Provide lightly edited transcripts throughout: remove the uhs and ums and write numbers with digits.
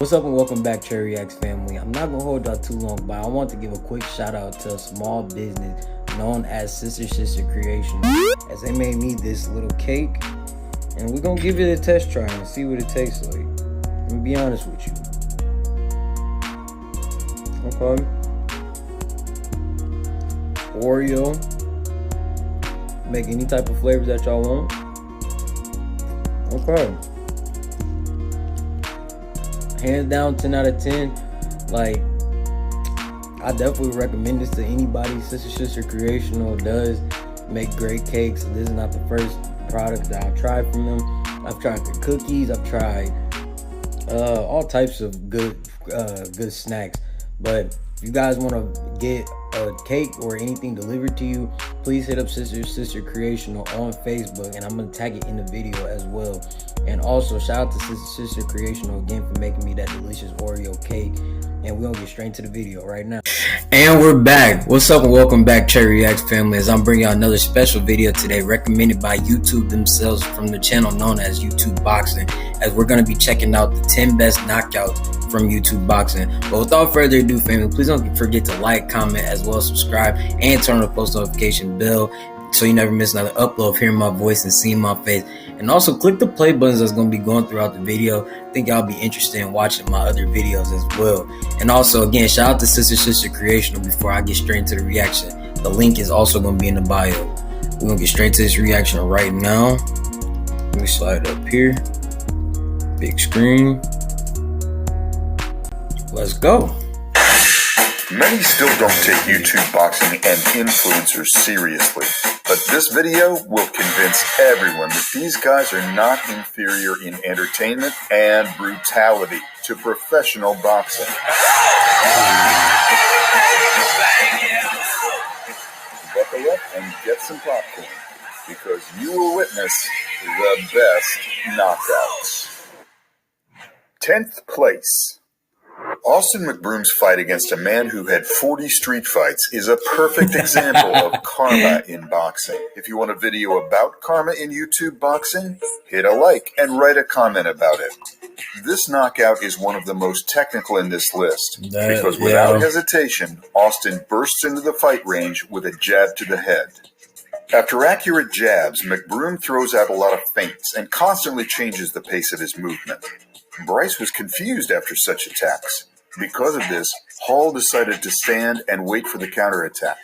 What's up and welcome back, treyreacts family. I'm not gonna hold y'all too long, but I want to give a quick shout out to a small business known as Sister Creation, as they made me this little cake, and we're gonna give it a test try and see what it tastes like. Let me be honest with you. Okay. Oreo. Make any type of flavors that y'all want. Okay. Hands down, 10 out of 10. Like, I definitely recommend this to anybody. Sister Creational does make great cakes. This is not the first product that I've tried from them. I've tried their cookies. I've tried all types of good snacks. But if you guys want to get a cake or anything delivered to you, please hit up Sister Creational on Facebook, and I'm gonna tag it in the video as well. And also shout out to Sister Creational again for making me that delicious Oreo cake. And we're gonna get straight into the video right now. And we're back. What's up and welcome back, treyreacts family, as I'm bringing out another special video today recommended by YouTube themselves from the channel known as YouTube Boxing, as we're going to be checking out the 10 best knockouts from YouTube Boxing. But without further ado, family, please don't forget to like, comment, as well as subscribe and turn on the post notification bell so you never miss another upload of hearing my voice and seeing my face. And also click the play buttons that's going to be going throughout the video. I think y'all be interested in watching my other videos as well. And also, again, shout out to Sister Creational before I get straight into the reaction. The link is also going to be in the bio. We're going to get straight to this reaction right now. Let me slide it up here. Big screen. Let's go. Many still don't take YouTube boxing and influencers seriously, but this video will convince everyone that these guys are not inferior in entertainment and brutality to professional boxing. Buckle up and get some popcorn, because you will witness the best knockouts. 10th place. Austin McBroom's fight against a man who had 40 street fights is a perfect example of karma in boxing. If you want a video about karma in YouTube boxing, hit a like and write a comment about it. This knockout is one of the most technical in this list, because without hesitation, Austin bursts into the fight range with a jab to the head. After accurate jabs, McBroom throws out a lot of feints and constantly changes the pace of his movement. Bryce was confused after such attacks. Because of this, Hall decided to stand and wait for the counterattack.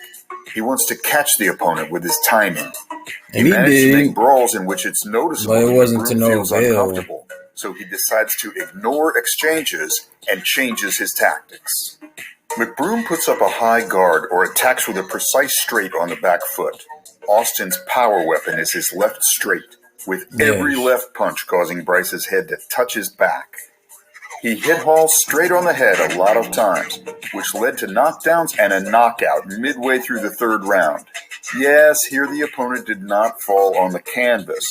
He wants to catch the opponent with his timing. He managed to make brawls in which it's noticeable that McBroom feels uncomfortable, so he decides to ignore exchanges and changes his tactics. McBroom puts up a high guard or attacks with a precise straight on the back foot. Austin's power weapon is his left straight, with every left punch causing Bryce's head to touch his back. He hit Hall straight on the head a lot of times, which led to knockdowns and a knockout midway through the third round. Yes, here the opponent did not fall on the canvas,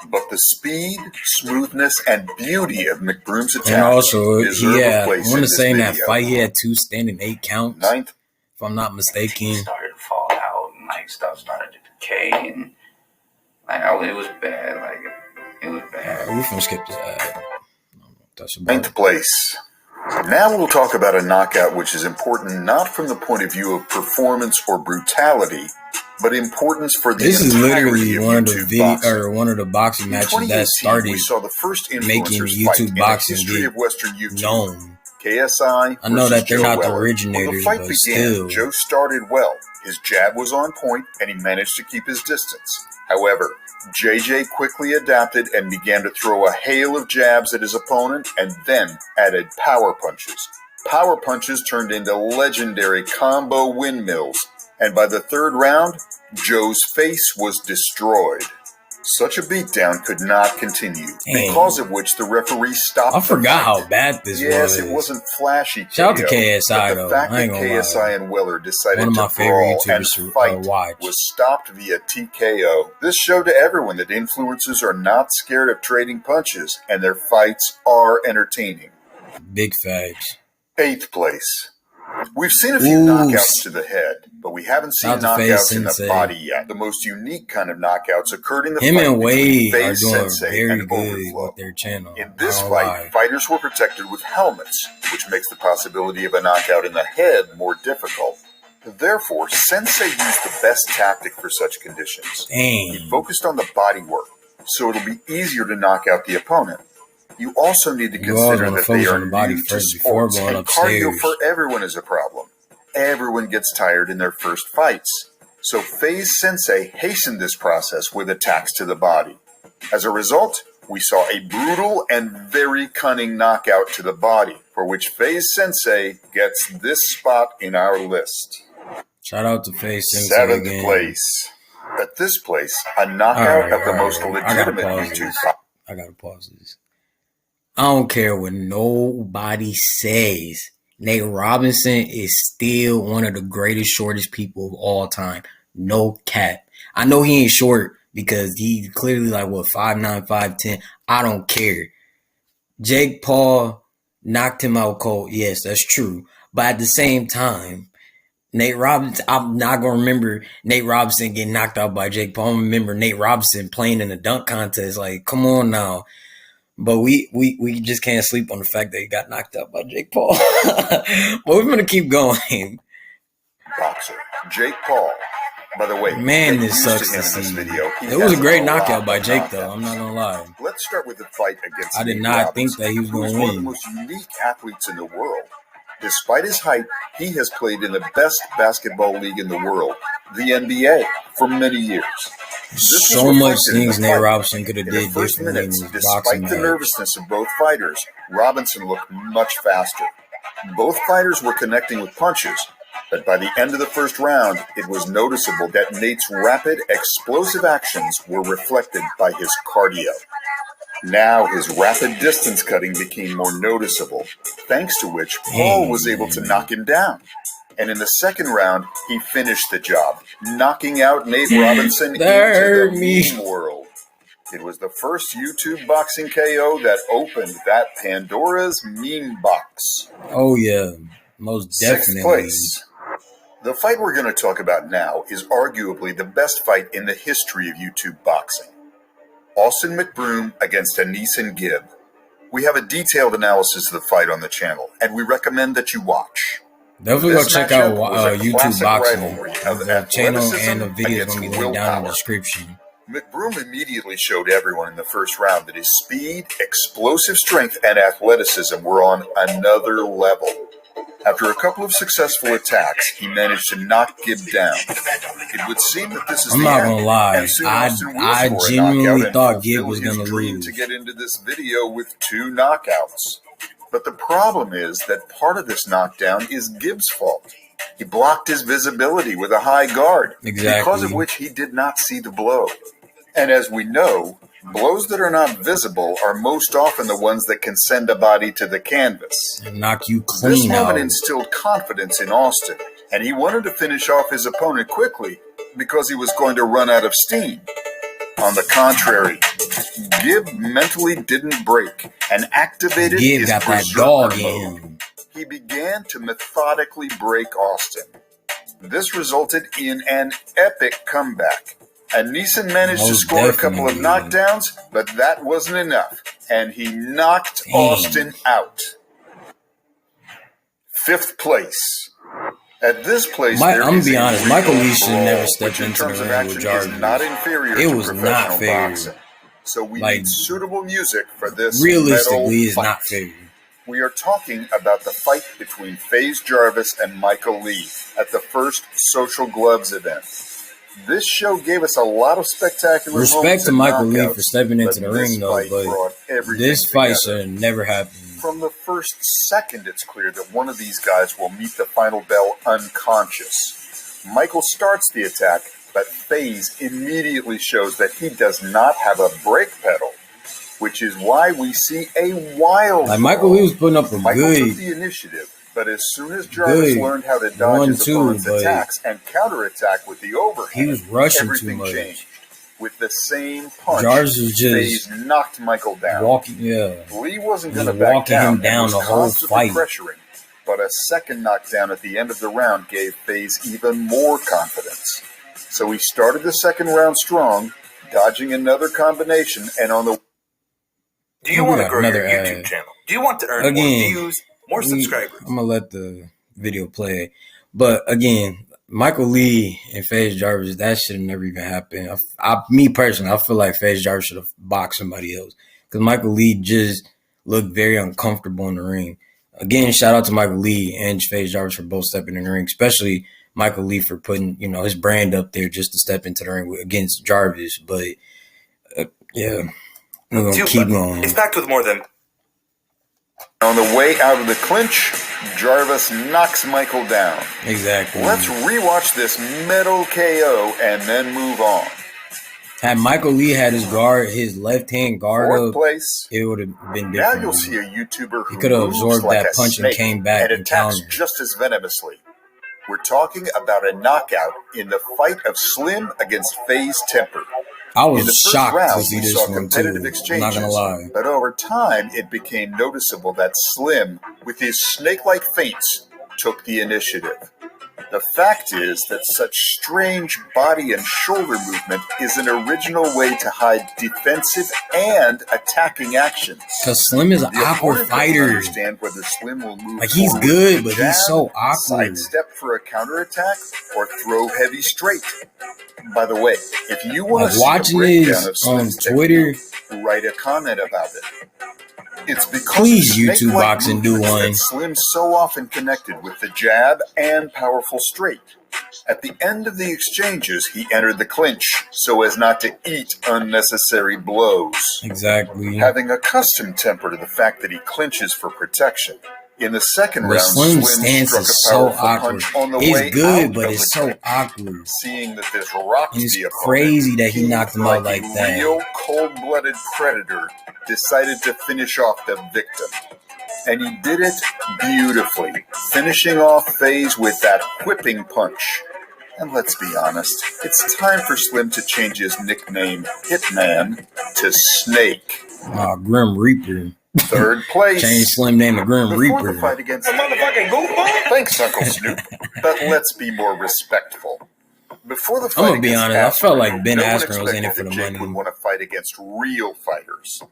but the speed, smoothness, and beauty of McBroom's attack and also, deserve a place I want in to this say in video. that fight he had 2 standing 8 counts. 9th. If I'm not mistaken. Started to fall out and like stuff started to decay and like it was bad. Like it was bad. We can skip this. 9th place. Now we'll talk about a knockout which is important not from the point of view of performance or brutality, but importance for the this is entirety literally of one of YouTube the boxing. one of the boxing In matches 2018, that started we saw the first making influencers fight YouTube in boxing the history of Western YouTube. known. KSI I know that they're Joe not the Weller. originators, When the fight but began, still. Joe started well. His jab was on point, and he managed to keep his distance. However, JJ quickly adapted and began to throw a hail of jabs at his opponent, and then added power punches. Power punches turned into legendary combo windmills, and by the third round, Joe's face was destroyed. Such a beatdown could not continue, because of which the referee stopped. I forgot how bad this was. Yes, it wasn't flashy. Shout out to KSI, but the fact that KSI and Weller decided to brawl and fight was stopped via TKO. This showed to everyone that influencers are not scared of trading punches, and their fights are entertaining. Big facts. 8th place. We've seen a few knockouts to the head, but we haven't seen knockouts in the body yet. The most unique kind of knockouts occurred in the fight and between Wade are FaZe doing Sensei very and good Overflow. with their channel. In this fight, fighters were protected with helmets, which makes the possibility of a knockout in the head more difficult. Therefore, Sensei used the best tactic for such conditions. He focused on the body work, so it'll be easier to knock out the opponent. You also need to consider that they are new to sports, and cardio for everyone is a problem. Everyone gets tired in their first fights. So FaZe Sensei hastened this process with attacks to the body. As a result, we saw a brutal and very cunning knockout to the body, for which FaZe Sensei gets this spot in our list. Shout out to FaZe Sensei 7th again. place. At this place, a knockout of the most legitimate YouTube. I gotta pause this. I don't care what nobody says. Nate Robinson is still one of the greatest, shortest people of all time. No cap. I know he ain't short because he's clearly like, 5'9", 5'10". I don't care. Jake Paul knocked him out cold. Yes, that's true. But at the same time, Nate Robinson, I'm not going to remember Nate Robinson getting knocked out by Jake Paul. I remember Nate Robinson playing in a dunk contest. Like, come on now. But we just can't sleep on the fact that he got knocked out by Jake Paul. But we're going to keep going. Boxer Jake Paul. By the way, man, this sucks to see. It was a great knockout by Jake, though. I'm not going to lie. Let's start with the fight against I did not think that he was going to win. One of the most unique athletes in the world. Despite his height, he has played in the best basketball league in the world, the NBA, for many years. So much things Nate Robinson could have did differently in his boxing Despite the nervousness of both fighters, Robinson looked much faster. Both fighters were connecting with punches, but by the end of the first round, it was noticeable that Nate's rapid, explosive actions were reflected by his cardio. Now his rapid distance cutting became more noticeable, thanks to which Paul was able to knock him down. And in the second round, he finished the job, knocking out Nate Robinson into the meme world. It was the first YouTube boxing KO that opened that Pandora's meme box. Oh yeah, most definitely. 6th place. The fight we're going to talk about now is arguably the best fight in the history of YouTube boxing. Austin McBroom against McBroom-Gibb. We have a detailed analysis of the fight on the channel, and we recommend that you watch. Definitely go check out YouTube Boxing. The channel and the video is going to be linked down in the description. McBroom immediately showed everyone in the first round that his speed, explosive strength, and athleticism were on another level. After a couple of successful attacks, he managed to knock Gibb down. It would seem that this is I'm not gonna lie. I genuinely thought Gibb was gonna lose. To get into this video with 2 knockouts. But the problem is that part of this knockdown is Gibb's fault. He blocked his visibility with a high guard, because of which he did not see the blow. And as we know, blows that are not visible are most often the ones that can send a body to the canvas. And knock you clean This moment out. instilled confidence in Austin, and he wanted to finish off his opponent quickly because he was going to run out of steam. On the contrary, Gibb mentally didn't break and activated Gibb his got that berserker dog in mode. him. He began to methodically break Austin. This resulted in an epic comeback. And Neeson managed to score a couple of knockdowns, but that wasn't enough, and he knocked Austin out. 5th place. At this place, I'm gonna be honest, Michael Lee should never step into the ring with Jarvis. Not inferior it to was not fair. Boxing. So we need suitable music for this. Realistically, it's fight. not fair. We are talking about the fight between FaZe Jarvis and Michael Lee at the first Social Gloves event. This show gave us a lot of spectacular respect to Michael Lee for stepping into but the ring, though, but this fight should have never happened. From the first second, it's clear that one of these guys will meet the final bell unconscious. Michael starts the attack, but FaZe immediately shows that he does not have a brake pedal, which is why we see a wild. Like Michael Lee was putting up a Michael good took the initiative. But as soon as Jarvis learned how to dodge his opponent's attacks and counterattack with the overhand, he was rushing everything too much. changed. With the same punch, Jarvis was just FaZe knocked Michael down. walking, Lee wasn't going to back walking him down and the was whole constantly fight. pressuring. but a second knockdown at the end of the round gave FaZe even more confidence. So he started the second round strong, dodging another combination, and on the... Do you want to grow your YouTube channel? Do you want to earn more views, more subscribers? I'm going to let the video play. But again, Michael Lee and FaZe Jarvis, that should have never even happened. Me personally, I feel like FaZe Jarvis should have boxed somebody else. Because Michael Lee just looked very uncomfortable in the ring. Again, shout out to Michael Lee and FaZe Jarvis for both stepping in the ring, especially Michael Lee for putting, his brand up there just to step into the ring against Jarvis. But, yeah, I'm going to keep going. It's packed with more than... On the way out of the clinch, Jarvis knocks Michael down. Exactly. Let's rewatch this metal KO and then move on. Had Michael Lee had his left hand guard Fourth up, place. it would have been different. Now you'll see a YouTuber who he could have moves absorbed like that a punch and snake came back and attacks countered. just as venomously. We're talking about a knockout in the fight of Slim against FaZe Temper. I In was the first shocked round, to see we this saw one competitive too. exchanges, I'm not gonna lie. but over time it became noticeable that Slim, with his snake-like feints, took the initiative. The fact is that such strange body and shoulder movement is an original way to hide defensive and attacking actions. Because Slim is an awkward fighter. Understand whether Slim will move Like, he's forward good, with but jab, he's so awkward. sidestep for a counterattack, or throw heavy straight. By the way, if you want to see watching a breakdown this of Slim's on Twitter, technique, write a comment about it. It's because please of the YouTube snake-like box and do movements one. that Slim so often connected with the jab and powerful straight. At the end of the exchanges, he entered the clinch so as not to eat unnecessary blows. Exactly. Having accustomed Temper to the fact that he clinches for protection. In the second round, Slim's Slim stance struck is a so powerful awkward. punch on the way It's good, out but of it's the so clinch. awkward. Seeing that this rocked And it's the opponent, crazy that he knocked him out like a that. real cold-blooded predator decided to finish off the victim. And he did it beautifully, finishing off FaZe with that whipping punch. And let's be honest, it's time for Slim to change his nickname, Hitman, to Snake. Grim Reaper. Third place. Change Slim name to Grim Before Reaper. the fight against A motherfucking goofball? Thanks, Uncle Snoop. But let's be more respectful. Before the fight I'm gonna be against honest, I felt Askren, like Ben no one Askren was in it expected for the that Jake money. would want to fight against real fighters.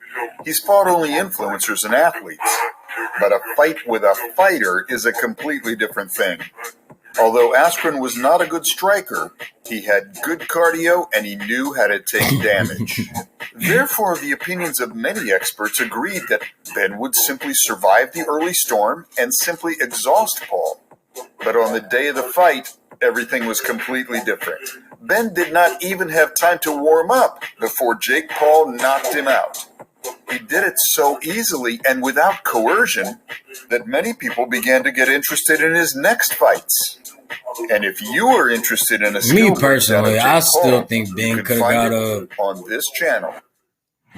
He's fought only influencers and athletes. But a fight with a fighter is a completely different thing. Although Askren was not a good striker, he had good cardio and he knew how to take damage. Therefore, the opinions of many experts agreed that Ben would simply survive the early storm and simply exhaust Paul. But on the day of the fight, everything was completely different. Ben did not even have time to warm up before Jake Paul knocked him out. He did it so easily and without coercion that many people began to get interested in his next fights. And if you are interested in a skill personally, breakdown of Jake I still Paul, think Ben you can could have find got it on this channel.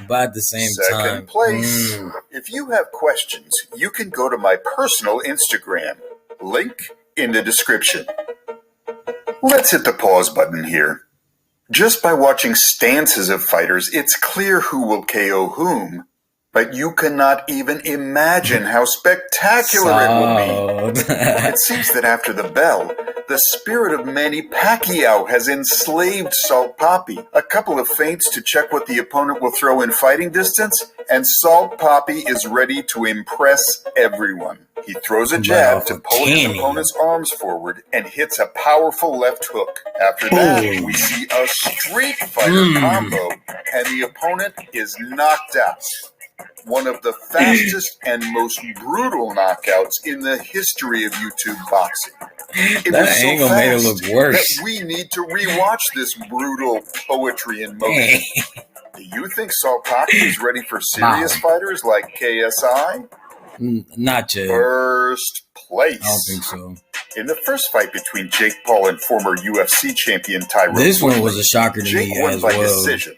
but at the same time, Second place. If you have questions, you can go to my personal Instagram. Link in the description. Let's hit the pause button here. Just by watching stances of fighters, it's clear who will KO whom, but you cannot even imagine how spectacular it will be. It seems that after the bell, the spirit of Manny Pacquiao has enslaved Salt Papi. A couple of feints to check what the opponent will throw in fighting distance, and Salt Papi is ready to impress everyone. He throws a jab to pull his opponent's arms forward and hits a powerful left hook. After that, we see a Street Fighter combo, and the opponent is knocked out. One of the fastest and most brutal knockouts in the history of YouTube boxing. It that was so angle made it fast look worse. that we need to rewatch this brutal poetry in motion. Do you think Salt Papi is ready for serious fighters like KSI? Not yet. First place. I don't think so. In the first fight between Jake Paul and former UFC champion Tyrone This one Woodley, was a shocker to Jake me won as by well. decision.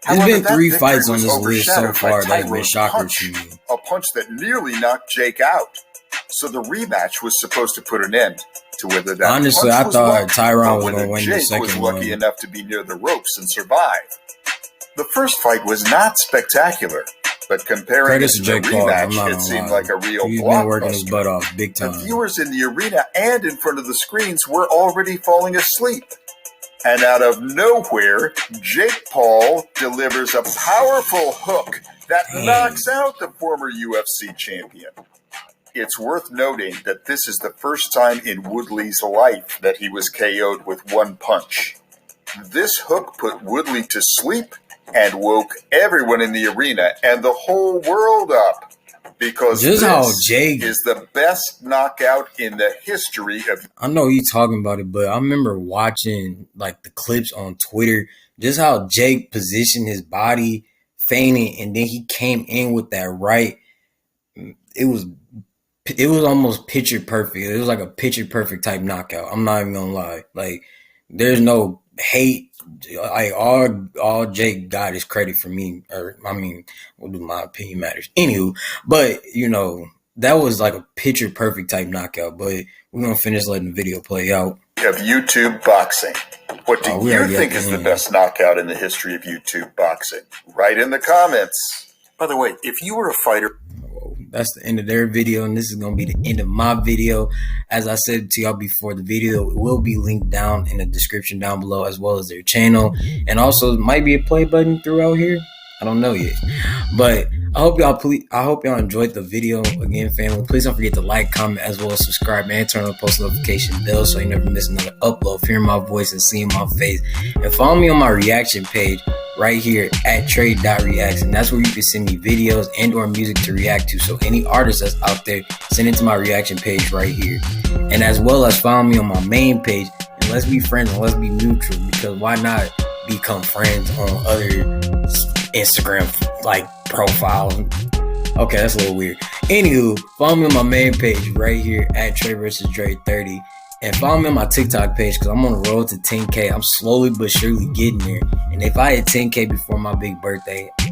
There's However, been that 3 victory fights on was this list so overshadowed by far that have been Tyrone's shockers punch, to me. a punch that nearly knocked Jake out. So the rematch was supposed to put an end to whether that Honestly, punch I was thought luck, Tyrone or was whether going to win the Jake was second lucky one. enough to be near the ropes and survive. The first fight was not spectacular, but comparing it to the rematch, it seemed like a real He's blockbuster. been working his butt off big time. The viewers in the arena and in front of the screens were already falling asleep. And out of nowhere, Jake Paul delivers a powerful hook that knocks out the former UFC champion. It's worth noting that this is the first time in Woodley's life that he was KO'd with one punch. This hook put Woodley to sleep and woke everyone in the arena and the whole world up, because just this how Jake is the best knockout in the history of... I know you talking about it, but I remember watching like the clips on Twitter, just how Jake positioned his body, feigning, and then he came in with that right. It was almost picture perfect. It was like a picture perfect type knockout. I'm not even gonna lie. Like, there's no hate. Like, all Jake got is credit for me. Or, I mean, what do my opinion matters? Anywho, but you know, that was like a picture perfect type knockout. But we're gonna finish letting the video play out. Of YouTube boxing. What do you think is the best knockout in the history of YouTube boxing? Write in the comments. By the way, if you were a fighter... That's the end of their video, and this is going to be the end of my video. As I said to y'all before, the video will be linked down in the description down below, as well as their channel. And also, there might be a play button throughout here. I don't know yet. But I hope y'all enjoyed the video. Again, family, please don't forget to like, comment, as well as subscribe and turn on the post notification bell so you never miss another upload, hearing my voice and seeing my face. And follow me on my reaction page right here at trey.reacts, and that's where you can send me videos and or music to react to. So any artist that's out there, send it to my reaction page right here. And as well as follow me on my main page, and let's be friends and let's be neutral, because why not become friends on other Instagram like profiles? Okay, that's a little weird. Anywho, follow me on my main page right here at Trey vs. Dre 30. And follow me on my TikTok page, because I'm on the road to 10K. I'm slowly but surely getting there. And if I hit 10K before my big birthday, I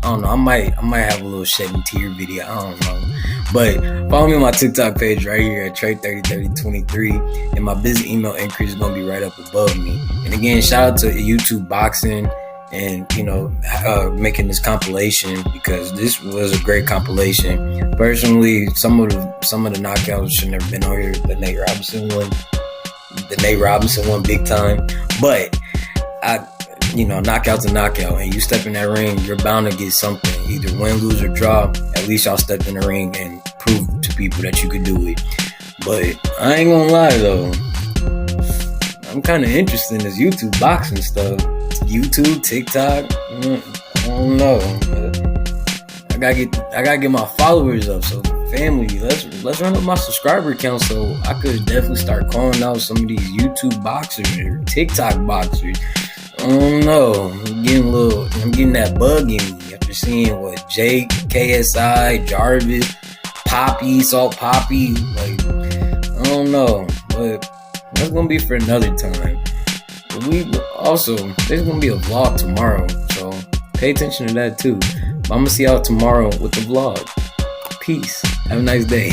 don't know, I might have a little shedding tear video. I don't know. But follow me on my TikTok page right here at Trey303023. And my business email increase is going to be right up above me. And again, shout out to YouTube Boxing and, you know, making this compilation, because this was a great compilation. Personally, some of the knockouts should never been on here. The Nate Robinson one big time. But knockout's a knockout, and you step in that ring, you're bound to get something, either win, lose, or draw. At least y'all stepped in the ring and proved to people that you could do it. But I ain't gonna lie though, I'm kind of interested in this YouTube boxing stuff. YouTube, TikTok, I don't know. I gotta get my followers up. So family, let's run up my subscriber count so I could definitely start calling out some of these YouTube boxers or TikTok boxers. I don't know. I'm getting that bug in me after seeing what Jake, KSI, Jarvis, Papi, Salt Papi. Like, I don't know, but that's gonna be for another time. But there's gonna be a vlog tomorrow, so pay attention to that too. But I'm gonna see y'all tomorrow with the vlog. Peace. Have a nice day.